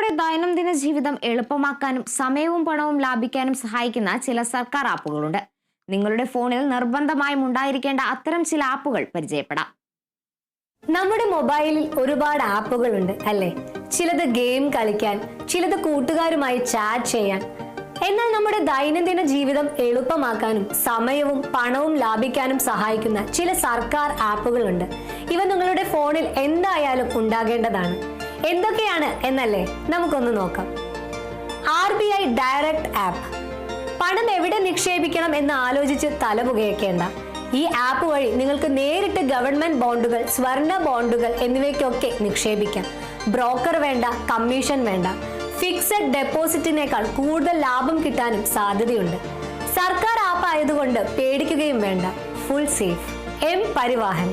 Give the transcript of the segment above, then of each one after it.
നമ്മുടെ ദൈനംദിന ജീവിതം എളുപ്പമാക്കാനും സമയവും പണവും ലാഭിക്കാനും സഹായിക്കുന്ന ചില സർക്കാർ ആപ്പുകളുണ്ട്. നിങ്ങളുടെ ഫോണിൽ നിർബന്ധമായും ഉണ്ടായിരിക്കേണ്ട അത്തരം ചില ആപ്പുകൾ പരിചയപ്പെടാം. നമ്മുടെ മൊബൈലിൽ ഒരുപാട് ആപ്പുകൾ ഉണ്ട് അല്ലേ? ചിലത് ഗെയിം കളിക്കാൻ, ചിലത് കൂട്ടുകാരുമായി ചാറ്റ് ചെയ്യാൻ. എന്നാൽ നമ്മുടെ ദൈനംദിന ജീവിതം എളുപ്പമാക്കാനും സമയവും പണവും ലാഭിക്കാനും സഹായിക്കുന്ന ചില സർക്കാർ ആപ്പുകളുണ്ട്. ഇവ നിങ്ങളുടെ ഫോണിൽ എന്തായാലും ഉണ്ടാകേണ്ടതാണ്. എന്തൊക്കെയാണ് എന്നല്ലേ നമുക്കൊന്ന് നോക്കാം. RBI direct app. പണം എവിടെ നിക്ഷേപിക്കണം എന്ന് ആലോചിച്ച് തലപുകയേക്കേണ്ട. ഈ ആപ്പ് വഴി നിങ്ങൾക്ക് നേരിട്ട് ഗവൺമെന്റ് ബോണ്ടുകൾ, സ്വർണ്ണ ബോണ്ടുകൾ എന്നിവയ്ക്കൊക്കെ നിക്ഷേപിക്കാം. ബ്രോക്കർ വേണ്ട, കമ്മീഷൻ വേണ്ട. ഫിക്സഡ് ഡെപ്പോസിറ്റിനേക്കാൾ കൂടുതൽ ലാഭം കിട്ടാനും സാധ്യതയുണ്ട്. സർക്കാർ ആപ്പ് ആയതുകൊണ്ട് പേടിക്കുകയും വേണ്ട. Full safe. പരിവാഹൻ.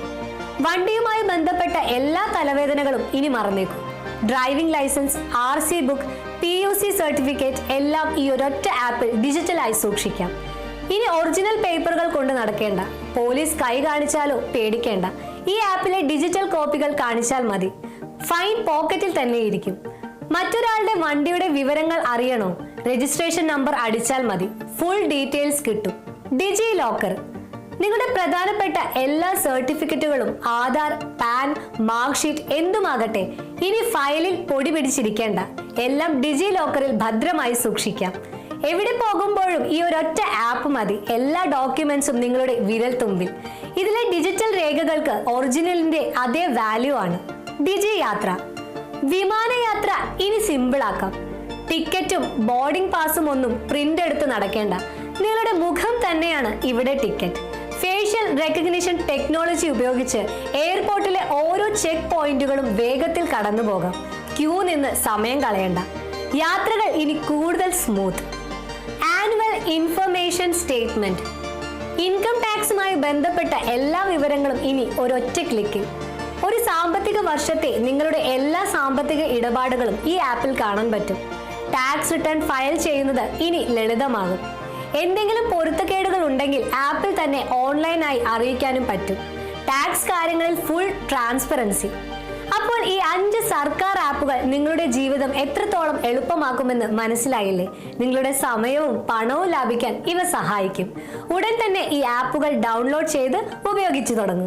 വണ്ടിയുമായി ബന്ധപ്പെട്ട എല്ലാ തലവേദനകളും ഇനി മറന്നേക്കും. Driving licence, RC book, PUC certificate എല്ലാം ഈ ഒരൊറ്റ ആപ്പിൽ ഡിജിറ്റലായി സൂക്ഷിക്കാം. ഇനി ഒറിജിനൽ പേപ്പറുകൾ കൊണ്ട് നടക്കേണ്ട. പോലീസ് കൈ കാണിച്ചാലോ പേടിക്കേണ്ട. ഈ ആപ്പിലെ ഡിജിറ്റൽ കോപ്പികൾ കാണിച്ചാൽ മതി. ഫൈൻ പോക്കറ്റിൽ തന്നെ ഇരിക്കും. മറ്റൊരാളുടെ വണ്ടിയുടെ വിവരങ്ങൾ അറിയണോ? രജിസ്ട്രേഷൻ നമ്പർ അടിച്ചാൽ മതി. ഫുൾ ഡീറ്റെയിൽസ് കിട്ടും. ഡിജി ലോക്കർ. നിങ്ങളുടെ പ്രധാനപ്പെട്ട എല്ലാ സർട്ടിഫിക്കറ്റുകളും, ആധാർ, പാൻ, മാർക്ക് ഷീറ്റ് എന്തുമാകട്ടെ, ഇനി ഫയലിൽ പൊടി പിടിച്ചിരിക്കേണ്ട. എല്ലാം ഡിജി ലോക്കറിൽ ഭദ്രമായി സൂക്ഷിക്കാം. എവിടെ പോകുമ്പോഴും ഈ ഒരൊറ്റ ആപ്പ് മതി. എല്ലാ ഡോക്യുമെന്റ്സും നിങ്ങളുടെ വിരൽ തുമ്പിൽ. ഇതിലെ ഡിജിറ്റൽ രേഖകൾക്ക് ഒറിജിനലിന്റെ അതേ വാല്യൂ ആണ്. ഡിജി യാത്ര. വിമാനയാത്ര ഇനി സിമ്പിൾ ആക്കാം. ടിക്കറ്റും ബോർഡിംഗ് പാസും ഒന്നും പ്രിന്റ് എടുത്ത് നടക്കേണ്ട. നിങ്ങളുടെ മുഖം തന്നെയാണ് ഇവിടെ ടിക്കറ്റ്. ഫേഷ്യൽ റെക്കഗ്നിഷൻ ടെക്നോളജി ഉപയോഗിച്ച് എയർപോർട്ടിലെ ഓരോ ചെക്ക് പോയിന്റുകളും വേഗത്തിൽ കടന്നു പോകാം. ക്യൂ നിന്ന് സമയം കളയണ്ട. യാത്രകൾ ഇനി കൂടുതൽ smooth. Annual information statement. Income ടാക്സുമായി ബന്ധപ്പെട്ട എല്ലാ വിവരങ്ങളും ഇനി ഒരൊറ്റ ക്ലിക്കിൽ. ഒരു സാമ്പത്തിക വർഷത്തെ നിങ്ങളുടെ എല്ലാ സാമ്പത്തിക ഇടപാടുകളും ഈ ആപ്പിൽ കാണാൻ പറ്റും. ടാക്സ് റിട്ടേൺ ഫയൽ ചെയ്യുന്നത് ഇനി ലളിതമാകും. എന്തെങ്കിലും പൊരുത്തക്കേടുകൾ ഉണ്ടെങ്കിൽ ആപ്പിൽ തന്നെ ഓൺലൈനായി അറിയിക്കാനും പറ്റും. ടാക്സ് കാര്യങ്ങളിൽ ഫുൾ ട്രാൻസ്പെറൻസി. അപ്പോൾ ഈ 5 സർക്കാർ ആപ്പുകൾ നിങ്ങളുടെ ജീവിതം എത്രത്തോളം എളുപ്പമാക്കുമെന്ന് മനസ്സിലായില്ലേ? നിങ്ങളുടെ സമയവും പണവും ലാഭിക്കാൻ ഇവ സഹായിക്കും. ഉടൻ തന്നെ ഈ ആപ്പുകൾ ഡൗൺലോഡ് ചെയ്ത് ഉപയോഗിച്ചു തുടങ്ങും.